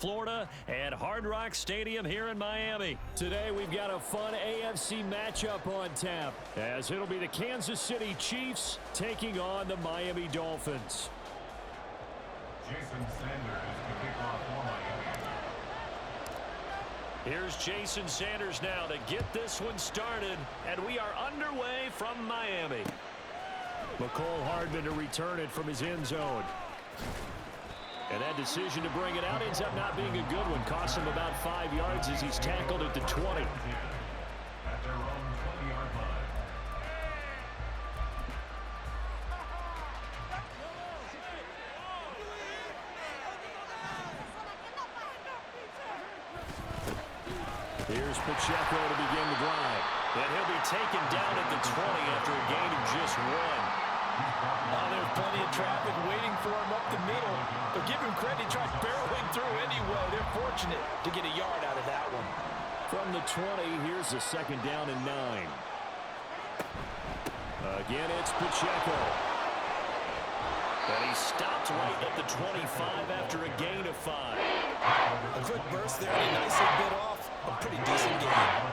Florida and Hard Rock Stadium here in Miami. Today we've got a fun AFC matchup on tap, as it'll be the Kansas City Chiefs taking on the Miami Dolphins. Jason Sanders to kick off for Miami. Here's Jason Sanders now to get this one started, and we are underway from Miami. Mecole Hardman to return it from his end zone. And that decision to bring it out ends up not being a good one. Costs him about 5 yards as he's tackled at the 20. At their own 20-yard line. Here's Pacheco to begin the drive. And he'll be taken down at the 20 after a gain of just 1. There's plenty of traffic waiting for him up the middle. But give him credit, he tried barreling through anyway. They're fortunate to get a yard out of that one. From the 20, here's a 2nd down and 9. Again, it's Pacheco. And he stopped right at the 25 after a gain of 5. A quick burst there and he nicely bit off a pretty decent game.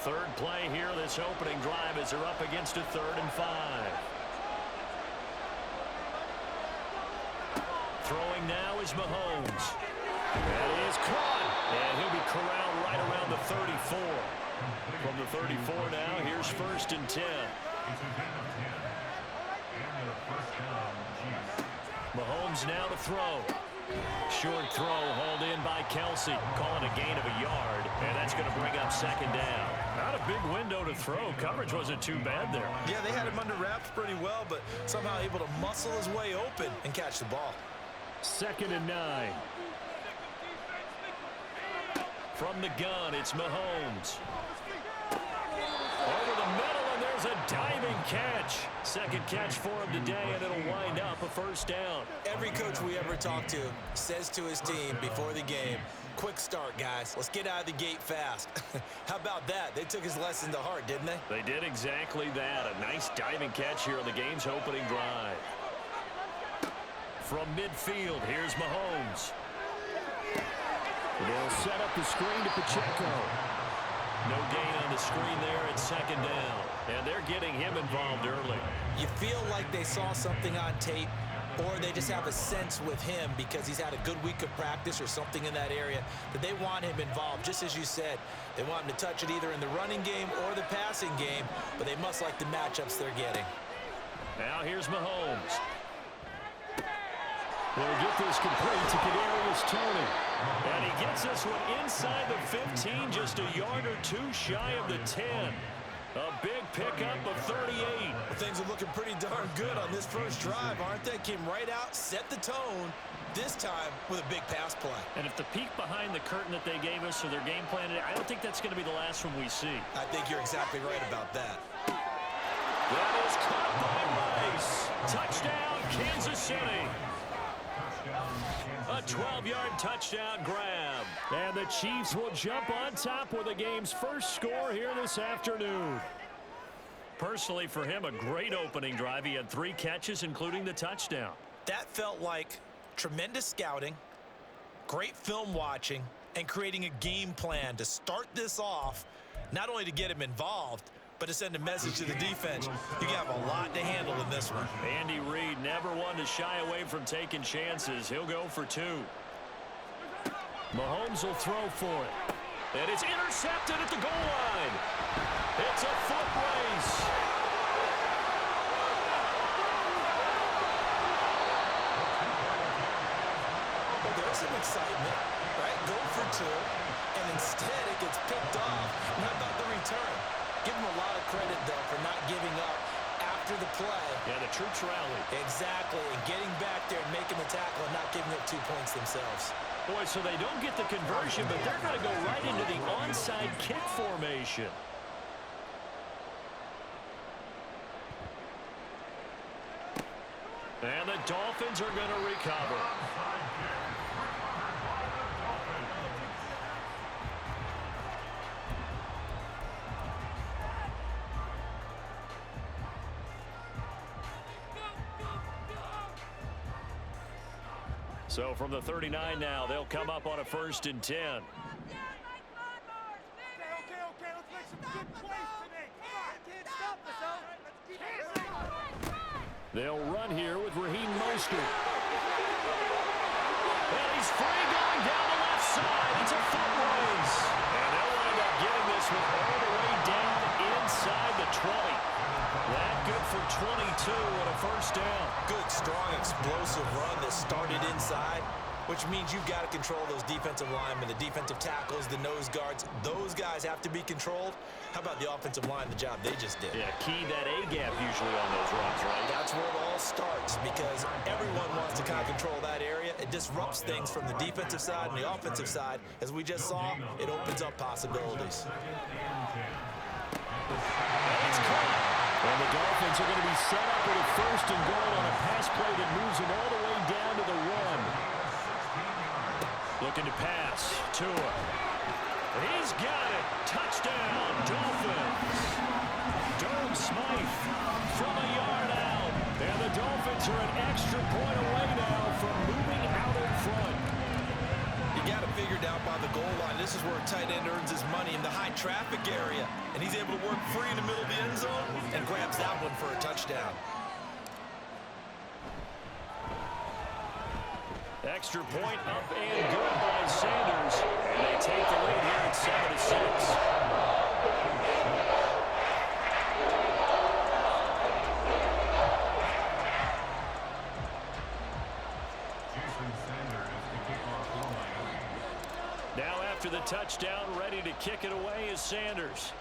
Third play here, this opening drive as they're up against a 3rd and 5. Throwing now is Mahomes. That is caught. And he'll be corralled right around the 34. From the 34 now, here's 1st and 10. It's a gain of 10. And their first down, Chiefs. Mahomes now to throw. Short throw hauled in by Kelsey. Calling a gain of a yard. And that's going to bring up 2nd down. Not a big window to throw. Coverage wasn't too bad there. Yeah, they had him under wraps pretty well, but somehow able to muscle his way open and catch the ball. 2nd and 9. From the gun, it's Mahomes. Over the middle, and there's a diving catch. 2nd catch for him today, and it'll wind up a 1st down. Every coach we ever talk to says to his team before the game, quick start, guys. Let's get out of the gate fast. How about that? They took his lesson to heart, didn't they? They did exactly that. A nice diving catch here on the game's opening drive. From midfield, here's Mahomes. They'll set up the screen to Pacheco. No gain on the screen there at 2nd down. And they're getting him involved early. You feel like they saw something on tape, or they just have a sense with him because he's had a good week of practice or something in that area that they want him involved. Just as you said, they want him to touch it either in the running game or the passing game, but they must like the matchups they're getting. Now here's Mahomes. They'll get this complete to Kadarius Toney. And he gets this one inside the 15, just a yard or 2 shy of the 10. A big pickup of 38. Well, things are looking pretty darn good on this first drive, aren't they? Came right out, set the tone, this time with a big pass play. And if the peek behind the curtain that they gave us for their game plan, I don't think that's going to be the last one we see. I think you're exactly right about that. That is caught by Rice. Touchdown, Kansas City. A 12-yard touchdown grab. And the Chiefs will jump on top with the game's first score here this afternoon. Personally, for him, a great opening drive. He had 3 catches, including the touchdown. That felt like tremendous scouting, great film watching, and creating a game plan to start this off, not only to get him involved, but to send a message to the defense. You have a lot to handle in this one. Andy Reid never one to shy away from taking chances. He'll go for 2. Mahomes will throw for it. And it's intercepted at the goal line. It's a foot race. Well, there's some excitement, right? Go for 2, and instead it gets picked off. And how about the return? Give him a lot of credit, though, for not giving up after the play. Yeah, the troops rallied. Exactly, and getting back there and making the tackle and not giving up 2 points themselves. Boy, so they don't get the conversion, but they're going to go right into the onside kick formation. And the Dolphins are going to recover. So from the 39 now, they'll come up on a 1st and 10. Okay, let's make some good plays today. Come on, can't stop us, huh? Let's keep it. They'll run here with Raheem Mostert. And he's free going down the left side. It's a foot race. And they'll wind up getting this one all the way down inside the 20. That good for 22 and a 1st down. Good, strong, explosive run that started inside, which means you've got to control those defensive linemen, the defensive tackles, the nose guards. Those guys have to be controlled. How about the offensive line, the job they just did? Yeah, key that A-gap usually on those runs, right? That's where it all starts because everyone wants to kind of control that area. It disrupts things from the defensive side and the offensive side. As we just saw, it opens up possibilities. It's caught. And the Dolphins are going to be set up with a 1st and goal on a pass play that moves them all the way down to the 1. Looking to pass. Tua. He's got it. Touchdown, Dolphins. Durham Smythe from a yard out. And the Dolphins are an extra point away now from moving out in front. You got to figure it out by the goal line. This is where a tight end earns his money in the high traffic area. And he's able to work free in the middle of the end zone and grabs that one for a touchdown. Extra point up and good by Sanders. And they take the lead here at 7-6. Now after the touchdown, ready to kick it away is Sanders.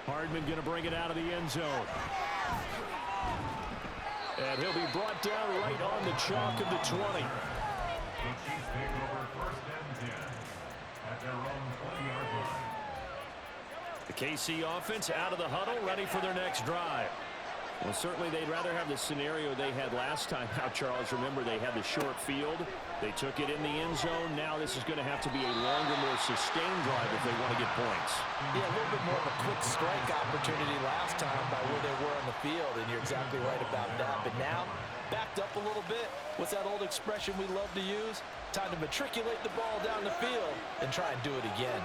Hardman going to bring it out of the end zone. And he'll be brought down right on the chalk of the 20. The Chiefs take over 1st and 10 at their own 20-yard line. The KC offense out of the huddle, ready for their next drive. Well, certainly they'd rather have the scenario they had last time. Now, Charles, remember they had the short field. They took it in the end zone. Now this is going to have to be a longer, more sustained drive if they want to get points. Yeah, a little bit more of a quick strike opportunity last time by where they were on the field, and you're exactly right about that. But now, backed up a little bit. What's that old expression we love to use? Time to matriculate the ball down the field and try and do it again.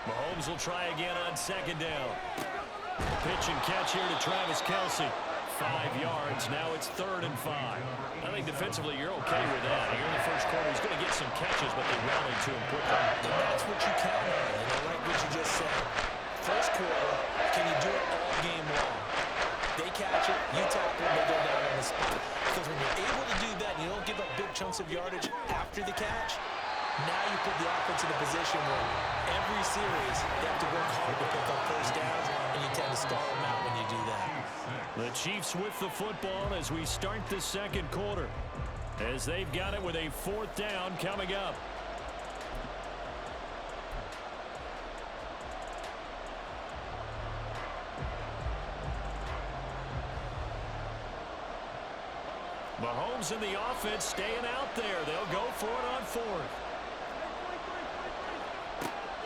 Mahomes will try again on 2nd down. Pitch and catch here to Travis Kelce. 5 yards. Now it's 3rd and 5. I think defensively you're okay with that. Here in the first quarter, he's going to get some catches, but they rallied to him quickly. That's what you count on. And I like what you just said. First quarter, can you do it all game long? They catch it, you tackle them, they go down on the spot. Because when you're able to do that and you don't give up big chunks of yardage after the catch, now you put the offense in a position where every series they have to work hard to pick up 1st downs, and you tend to stall them out when you do that. The Chiefs with the football as we start the 2nd quarter, as they've got it with a 4th down coming up. Mahomes and the offense staying out there. They'll go for it on 4th.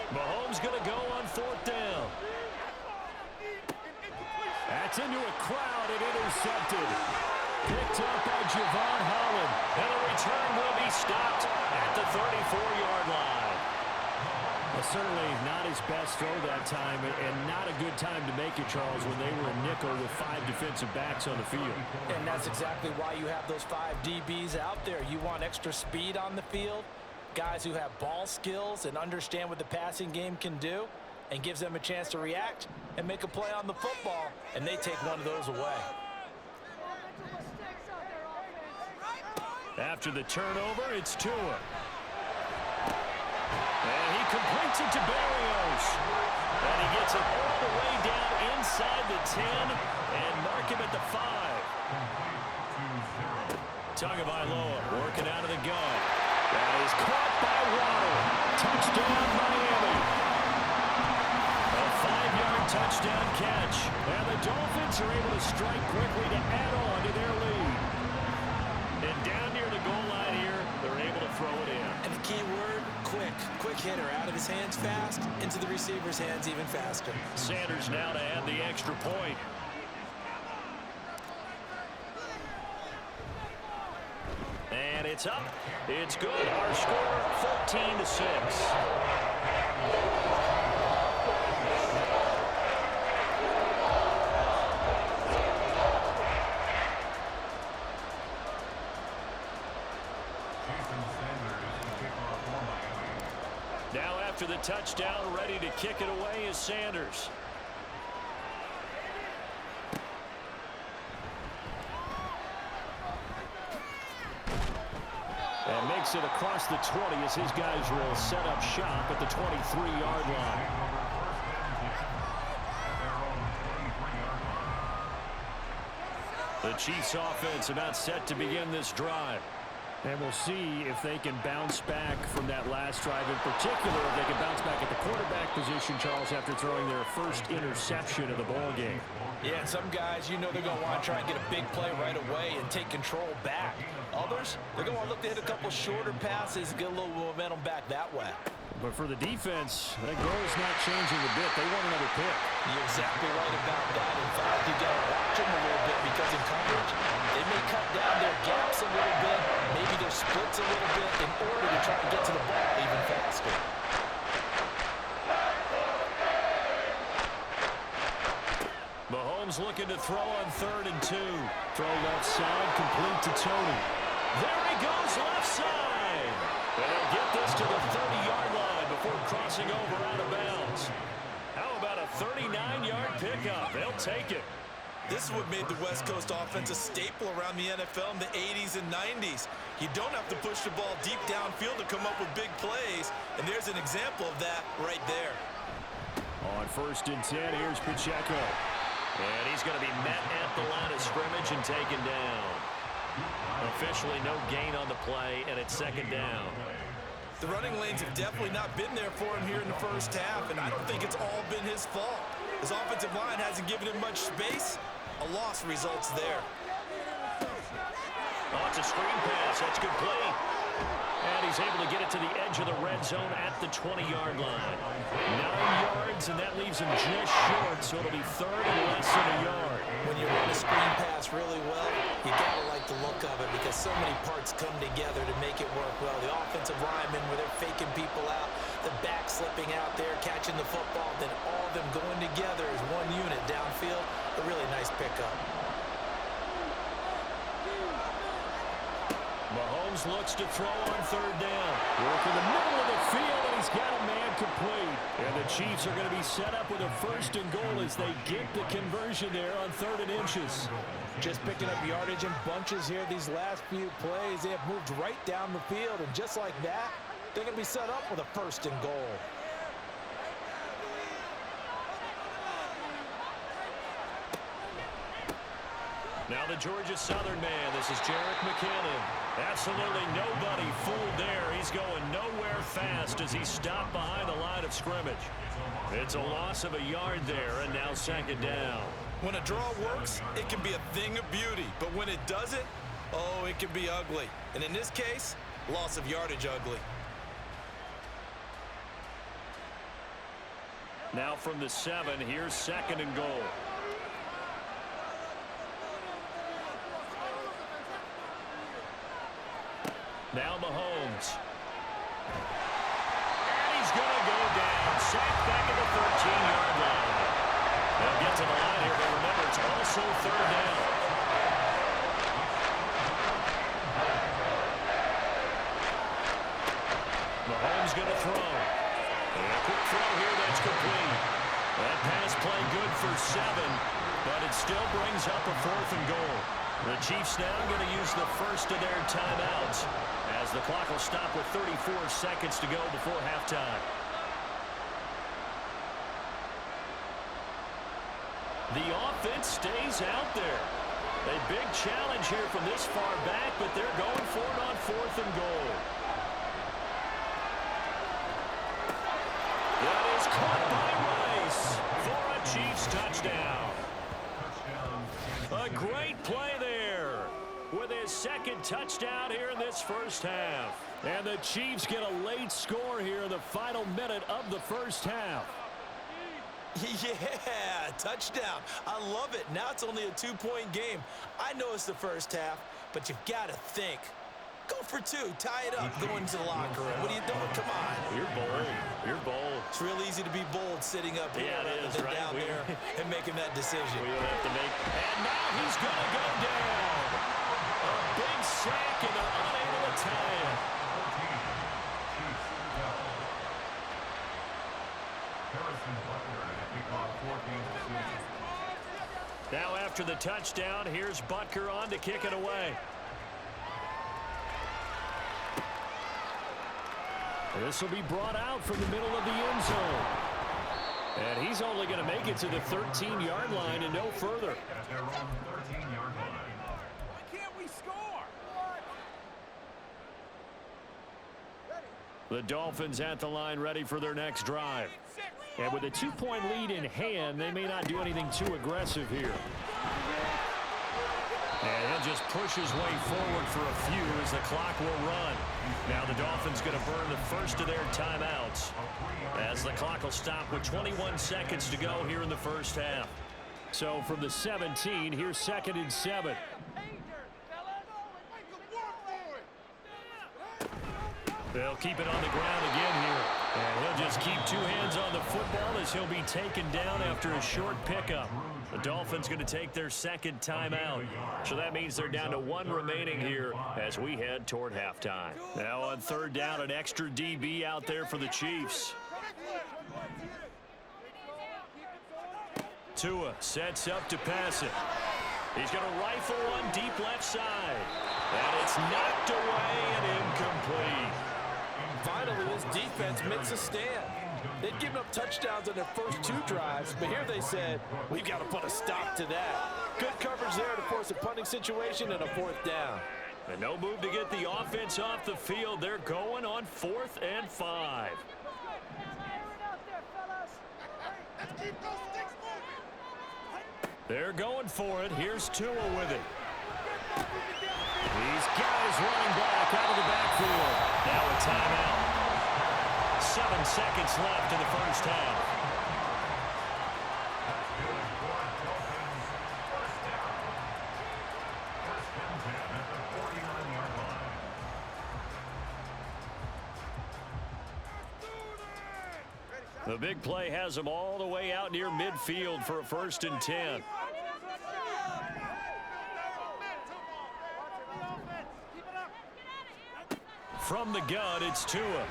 Mahomes going to go on 4th down. That's into a crowd and intercepted. Picked up by Javon Holland. And the return will be stopped at the 34-yard line. Well, certainly not his best throw that time, and not a good time to make it, Charles, when they were a nickel with 5 defensive backs on the field. And that's exactly why you have those 5 DBs out there. You want extra speed on the field, guys who have ball skills and understand what the passing game can do, and gives them a chance to react and make a play on the football, and they take one of those away. After the turnover, it's Tua. And he completes it to Berrios. And he gets it all the way down inside the 10 and mark him at the 5. Tagovailoa working out of the gun. That is caught by Waddle. Touchdown, Miami. A 5-yard touchdown catch. And the Dolphins are able to strike quickly to add on to their lead. And down near the goal line here, they're able to throw it in. And the key word, quick. Quick quick hitter out of his hands fast, into the receiver's hands even faster. Sanders now to add the extra point. And it's up. It's good. Our score, 14-6. Now after the touchdown, ready to kick it away is Sanders. And makes it across the 20 as his guys will set up shop at the 23-yard line. The Chiefs offense about set to begin this drive. And we'll see if they can bounce back from that last drive. In particular, if they can bounce back at the quarterback position, Charles, after throwing their first interception of the ball game. Yeah, and some guys, you know they're going to want to try and get a big play right away and take control back. Others, they're going to want to look to hit a couple shorter passes and get a little momentum back that way. But for the defense, that goal is not changing a bit. They want another pick. You're exactly right about that. In fact, you got to watch them a little bit because in coverage, they may cut down their gaps a little bit, maybe their splits a little bit in order to try to get to the ball even faster. Mahomes looking to throw on 3rd and 2. Throw left side, complete to Tony. There he goes, left side. And he'll get this to the 30-yard line before crossing over out of bounds. How about a 39-yard pickup? They'll take it. This is what made the West Coast offense a staple around the NFL in the 80s and 90s. You don't have to push the ball deep downfield to come up with big plays, and there's an example of that right there. On 1st and 10, here's Pacheco. And he's going to be met at the line of scrimmage and taken down. Officially no gain on the play, and it's 2nd down. The running lanes have definitely not been there for him here in the first half, and I don't think it's all been his fault. His offensive line hasn't given him much space. A loss results there. Oh, it's a screen pass. That's complete. And he's able to get it to the edge of the red zone at the 20-yard line. 9 yards, and that leaves him just short, so it'll be 3rd and less than a yard. When you run a screen pass really well, you gotta like the look of it because so many parts come together to make it work well. The offensive linemen, where they're faking people out, the back slipping out there, catching the football, then all of them going together as one unit downfield. A really nice pickup. Mahomes looks to throw on 3rd down. Work in the middle of the field, and he's got a man complete. And the Chiefs are going to be set up with a 1st and goal as they get the conversion there on 3rd and inches. Just picking up yardage in bunches here these last few plays. They have moved right down the field, and just like that, they're going to be set up with a 1st and goal. Now the Georgia Southern man. This is Jerick McKinnon. Absolutely nobody fooled there. He's going nowhere fast as he's stopped behind the line of scrimmage. It's a loss of a yard there, and now 2nd down. When a draw works, it can be a thing of beauty. But when it doesn't, oh, it can be ugly. And in this case, loss of yardage ugly. Now from the 7, here's 2nd and goal. Now Mahomes. And he's going to go down. Sacked back at the 13-yard line. They'll get to the line here, but remember, it's also 3rd down. Mahomes going to throw. And a quick throw here that's complete. That pass play good for 7, but it still brings up a 4th and goal. The Chiefs now going to use the first of their timeouts as the clock will stop with 34 seconds to go before halftime. The offense stays out there. A big challenge here from this far back, but they're going for it on 4th and goal. That is caught by Rice for a Chiefs touchdown. A great play there. with his second touchdown here in this first half. And the Chiefs get a late score here in the final minute of the first half. Yeah, touchdown. I love it. Now it's only a 2-point game. I know it's the first half, but you've got to think. Go for two. Tie it up. Go into the locker room. What are you doing? Come on. You're bold. You're bold. It's real easy to be bold sitting up here rather than down there and making that decision. We don't have to make. And now he's going to go down. A big sack, and they're unable to tie it. Now after the touchdown, here's Butker on to kick it away. This will be brought out from the middle of the end zone. And he's only going to make it to the 13-yard line and no further. At their own 13-yard line. Why can't we score? The Dolphins at the line ready for their next drive. And with a 2-point lead in hand, they may not do anything too aggressive here. And he'll just push his way forward for a few as the clock will run. Now the Dolphins going to burn the first of their timeouts as the clock will stop with 21 seconds to go here in the first half. So from the 17, here's 2nd and 7. They'll keep it on the ground again here. And he'll just keep two hands on the football as he'll be taken down after a short pickup. The Dolphins going to take their second timeout. So that means they're down to one remaining here as we head toward halftime. Now on 3rd down, an extra DB out there for the Chiefs. Tua sets up to pass it. He's going to rifle one deep left side. And it's knocked away and incomplete. Finally, this defense makes a stand. They'd given up touchdowns on their first 2 drives, but here they said, we've got to put a stop to that. Good coverage there to force a punting situation and a 4th down. And no move to get the offense off the field. They're going on 4th and 5. They're going for it. Here's Tua with it. These guys running back out of the backfield. Now a timeout. 7 seconds left in the first half. The big play has them all the way out near midfield for a 1st and 10. From the gun, it's Tua.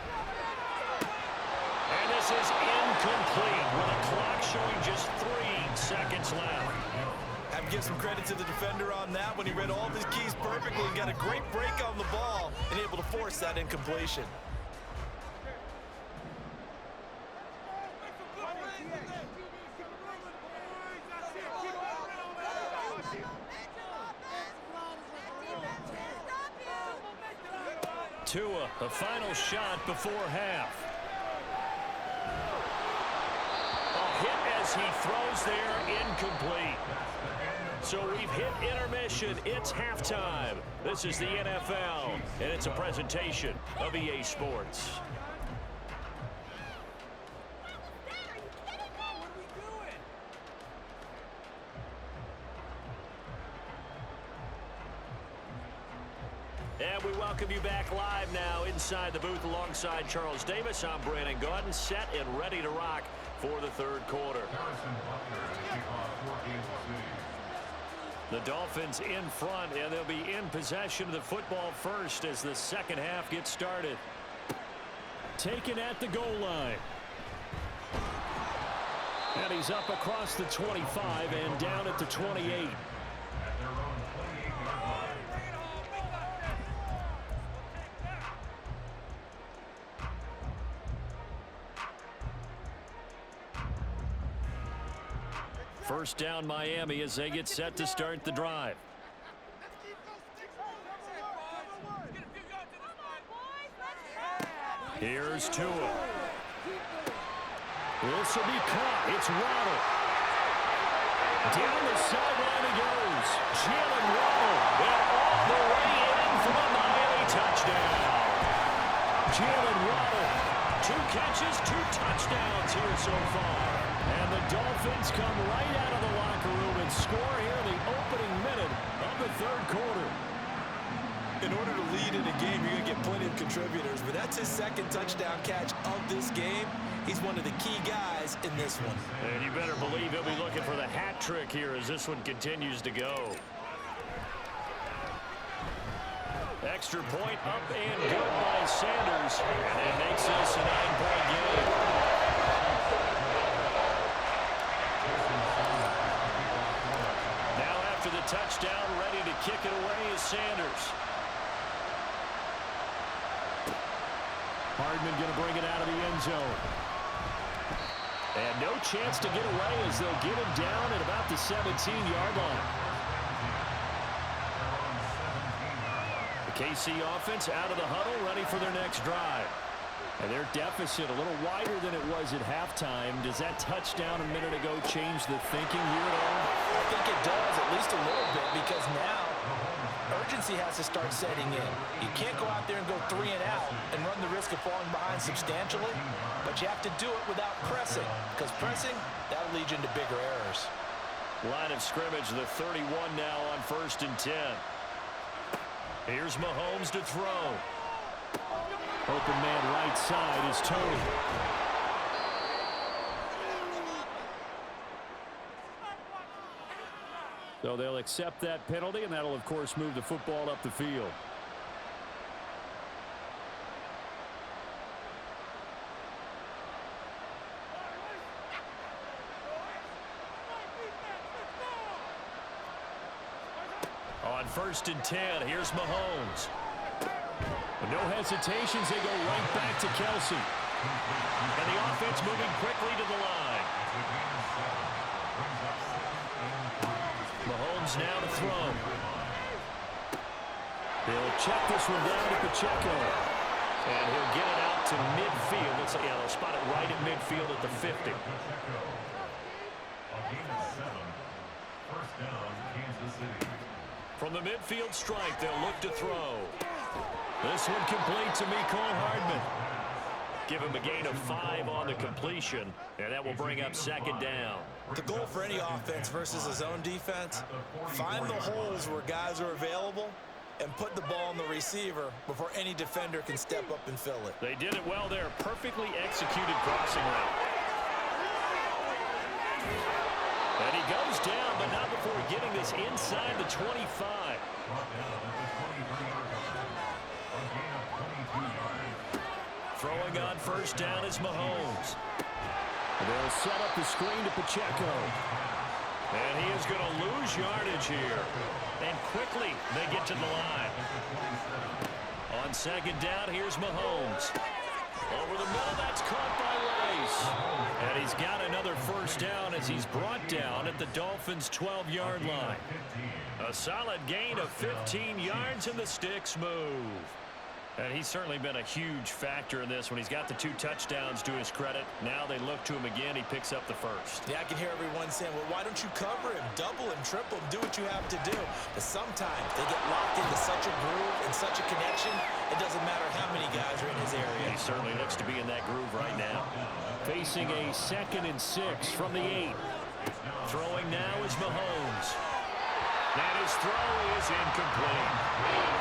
And this is incomplete with a clock showing just 3 seconds left. Have to give some credit to the defender on that when he read all of his keys perfectly and got a great break on the ball and able to force that incompletion. Tua, a final shot before half. A hit as he throws there, incomplete. So we've hit intermission. It's halftime. This is the NFL, and it's a presentation of EA Sports. And we welcome you back live now inside the booth alongside Charles Davis. I'm Brandon Gaudin, set and ready to rock for the 3rd quarter. The Dolphins in front, and they'll be in possession of the football first as the second half gets started. Taken at the goal line. And he's up across the 25 and down at the 28. First down Miami as they get set to start the drive. Here's Tua. This will be caught. It's Waddle. Down the sideline he goes. Jalen Waddle. And all the touchdowns here so far. And the Dolphins come right out of the locker room and score here in the opening minute of the third quarter. In order to lead in a game, you're going to get plenty of contributors, but that's his second touchdown catch of this game. He's one of the key guys in this one. And you better believe he'll be looking for the hat trick here as this one continues to go. Extra point up and good by Sanders. And it makes this a 9-point game. Now after the touchdown, ready to kick it away is Sanders. Hardman going to bring it out of the end zone. And no chance to get away as they'll get him down at about the 17-yard line. The KC offense out of the huddle, ready for their next drive. And their deficit a little wider than it was at halftime. Does that touchdown a minute ago change the thinking here at all? I think it does, at least a little bit, because now urgency has to start setting in. You can't go out there and go 3 and out and run the risk of falling behind substantially, but you have to do it without pressing, because pressing, that'll lead you into bigger errors. Line of scrimmage, the 31 now on 1st and 10. Here's Mahomes to throw. Open man right side is Tony. So they'll accept that penalty, and that'll, of course, move the football up the field. On 1st and 10, here's Mahomes. With no hesitations, they go right back to Kelce. And the offense moving quickly to the line. Mahomes now to throw. He'll check this one down to Pacheco. And he'll get it out to midfield. Yeah, they'll spot it right at midfield at the 50. Pacheco. A gain of 7. First down, Kansas City. From the midfield strike, they'll look to throw. This one complete to Mecole Hardman. Give him a gain of 5 on the completion, and that will bring up 2nd down. The goal for any offense versus a zone defense, find the holes where guys are available and put the ball on the receiver before any defender can step up and fill it. They did it well there. Perfectly executed crossing route. And he goes down, but not before getting this inside the 25. Throwing on 1st down is Mahomes. They'll set up the screen to Pacheco. And he is going to lose yardage here. And quickly they get to the line. On 2nd down, here's Mahomes. Over the middle, that's caught by Rice. And he's got another 1st down as he's brought down at the Dolphins' 12-yard line. A solid gain of 15 yards, and the sticks move. And he's certainly been a huge factor in this when he's got the 2 touchdowns to his credit. Now they look to him again. He picks up the 1st. Yeah, I can hear everyone saying, well, why don't you cover him, double him, triple him, do what you have to do. But sometimes they get locked into such a groove and such a connection, it doesn't matter how many guys are in his area. He certainly looks to be in that groove right now. Facing a 2nd and 6 from the 8. Throwing now is Mahomes. And his throw is incomplete.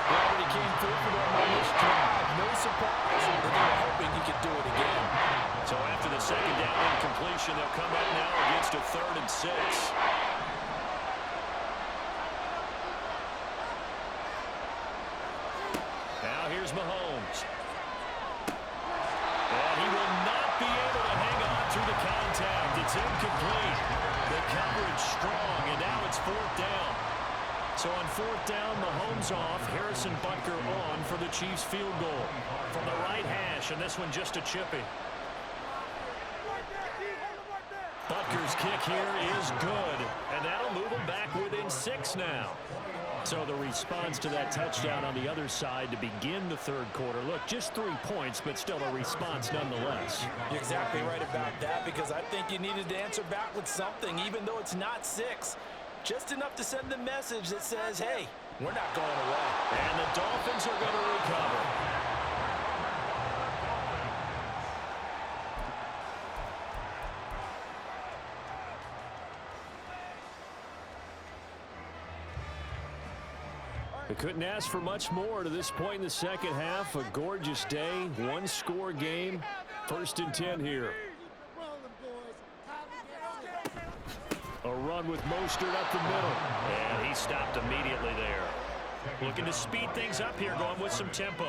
He already came through for them on this drive. No surprise. They were hoping he could do it again. So after the 2nd down incompletion, they'll come up now against a 3rd and 6. Now here's Mahomes. And he will not be able to hang on through the contact. It's incomplete. The coverage strong, and now it's 4th down. So on 4th down, Mahomes off, Harrison Butker on for the Chiefs field goal. From the right hash, and this one just a chippy. Butker's kick here is good, and that'll move him back within 6 now. So the response to that touchdown on the other side to begin the 3rd quarter. Look, just 3 points, but still a response nonetheless. You're exactly right about that, because I think you needed to answer back with something, even though it's not 6. Just enough to send the message that says, hey, we're not going away. And the Dolphins are going to recover. They couldn't ask for much more to this point in the second half. A gorgeous day, one-score game. 1st and 10 here. A run with Mostert up the middle. And he stopped immediately there. Looking to speed things up here, going with some tempo.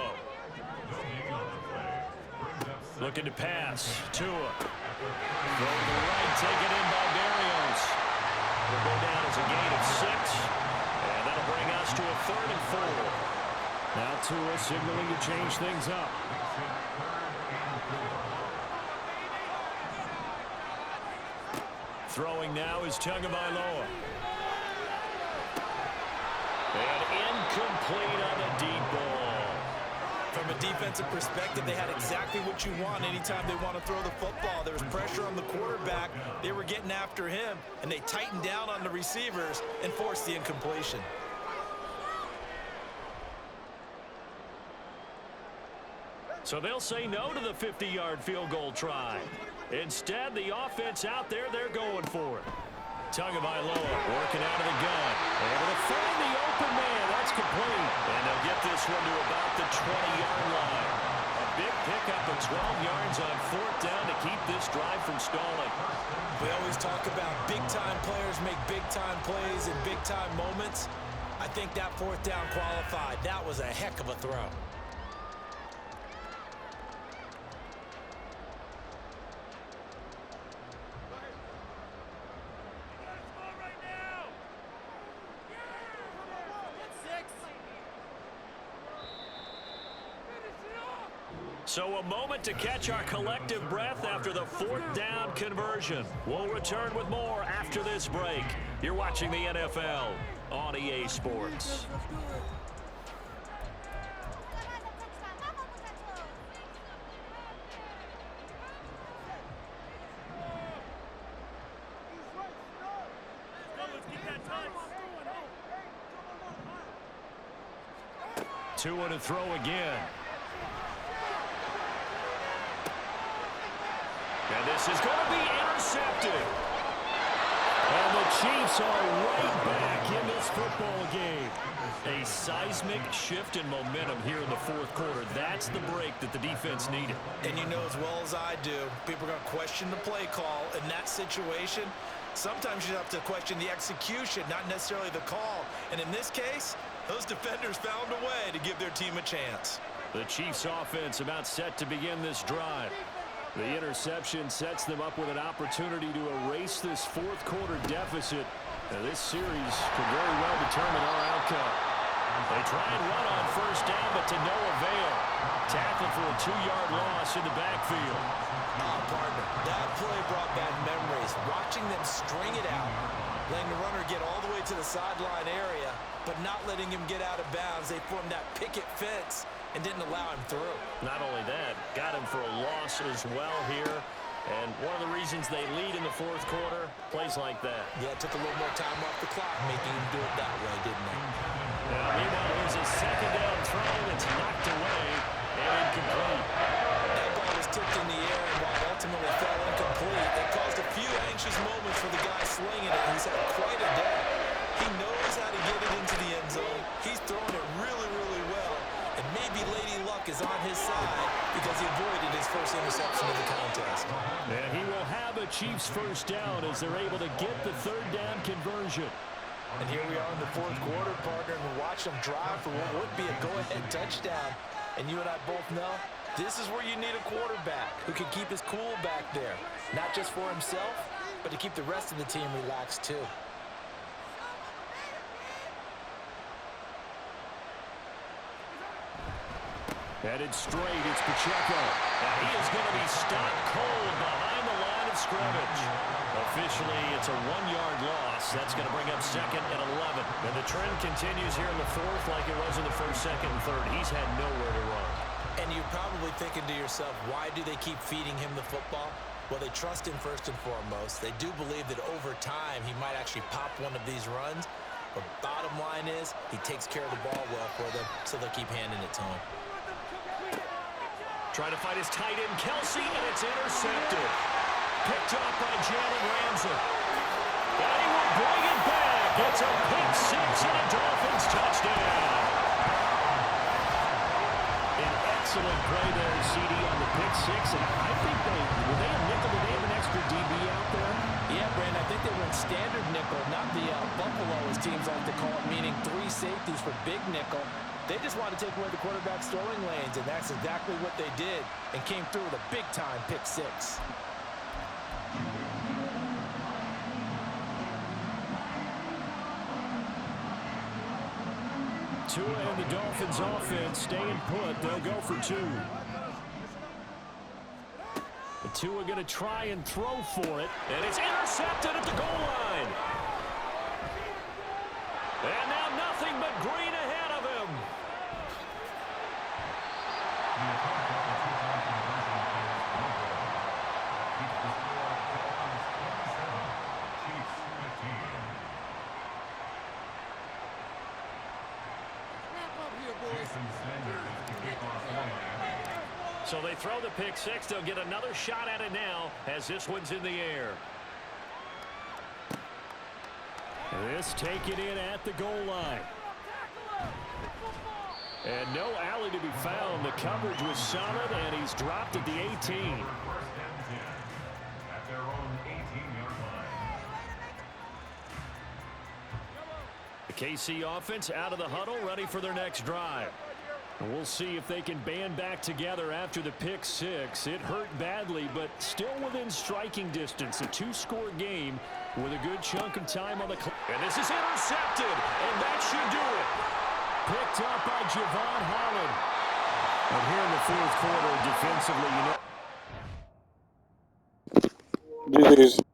Looking to pass. Tua. Throw to the right, taken in by Berrios. Will go down as a gain of 6. And that'll bring us to a 3rd and 4. Now Tua signaling to change things up. Throwing now is Tagovailoa. And incomplete on the deep ball. From a defensive perspective, they had exactly what you want anytime they want to throw the football. There was pressure on the quarterback. They were getting after him, and they tightened down on the receivers and forced the incompletion. So they'll say no to the 50-yard field goal try. Instead, the offense out there, they're going for it. Tagovailoa working out of the gun. Able to find the open man. That's complete. And they'll get this one to about the 20-yard line. A big pickup of 12 yards on 4th down to keep this drive from stalling. We always talk about big-time players make big-time plays in big-time moments. I think that 4th down qualified. That was a heck of a throw. So a moment to catch our collective breath after the 4th down conversion. We'll return with more after this break. You're watching the NFL on EA Sports. Tua to throw again. And this is going to be intercepted. And the Chiefs are right back in this football game. A seismic shift in momentum here in the 4th quarter. That's the break that the defense needed. And you know as well as I do, people are going to question the play call in that situation. Sometimes you have to question the execution, not necessarily the call. And in this case, those defenders found a way to give their team a chance. The Chiefs offense about set to begin this drive. The interception sets them up with an opportunity to erase this 4th quarter deficit. Now, this series could very well determine our outcome. They try and run on 1st down, but to no avail. Tackled for a 2-yard loss in the backfield. Partner, that play brought back memories. Watching them string it out, letting the runner get all the way to the sideline area, but not letting him get out of bounds. They formed that picket fence and didn't allow him through. Not only that, got him for a loss as well here. And one of the reasons they lead in the 4th quarter, plays like that. Yeah, it took a little more time off the clock, making him do it that way, didn't it? Now, meanwhile, there's a 2nd down throw that's knocked away and incomplete. That ball was tipped in the air, and while it ultimately fell incomplete, it caused a few anxious moments for the guy slinging it. He's had quite a day. He knows how to get it into the end zone. He's throwing it really, really well. And maybe Lady Luck is on his side because he avoided his first interception of the contest. And he will have a Chiefs 1st down as they're able to get the 3rd down conversion. And here we are in the 4th quarter, partner, and we watch them drive for what would be a go-ahead touchdown. And you and I both know this is where you need a quarterback who can keep his cool back there. Not just for himself, but to keep the rest of the team relaxed too. Headed straight, it's Pacheco. And he is going to be stopped cold behind the line of scrimmage. Officially, it's a 1-yard loss. That's going to bring up 2nd and 11. And the trend continues here in the 4th like it was in the 1st, 2nd, and 3rd. He's had nowhere to run. And you're probably thinking to yourself, why do they keep feeding him the football? Well, they trust him first and foremost. They do believe that over time he might actually pop one of these runs. But bottom line is he takes care of the ball well for them, so they'll keep handing it to him. Trying to fight his tight end, Kelce, and it's intercepted. Picked up by Jalen Ramsey. And he will bring it back. It's a pick 6 and a Dolphins touchdown. 6, and I think were they a nickel? Did they have an extra DB out there? Yeah, Brandon, I think they went standard nickel, not the Buffalo, as teams like to call it, meaning 3 safeties for big nickel. They just wanted to take away the quarterback's throwing lanes, and that's exactly what they did, and came through with a big-time pick 6. Tua and the Dolphins offense staying put. They'll go for 2. The Tua going to try and throw for it. And it's intercepted at the goal line. And now nothing but green ahead of him. The attempt at the two-point conversion is no good. Keeps the score Dolphins 27, Chiefs 15. Jason Sanders is the kickoff formally. So they throw the pick 6. They'll get another shot at it now as this one's in the air. This taken in at the goal line. And no alley to be found. The coverage was solid, and he's dropped at the 18. First and 10 at their own 18-yard line. The KC offense out of the huddle, ready for their next drive. And we'll see if they can band back together after the pick 6. It hurt badly, but still within striking distance. A 2-score game with a good chunk of time on the clock. And this is intercepted, and that should do it. Picked up by Javon Holland. And here in the fourth quarter, defensively, GG's.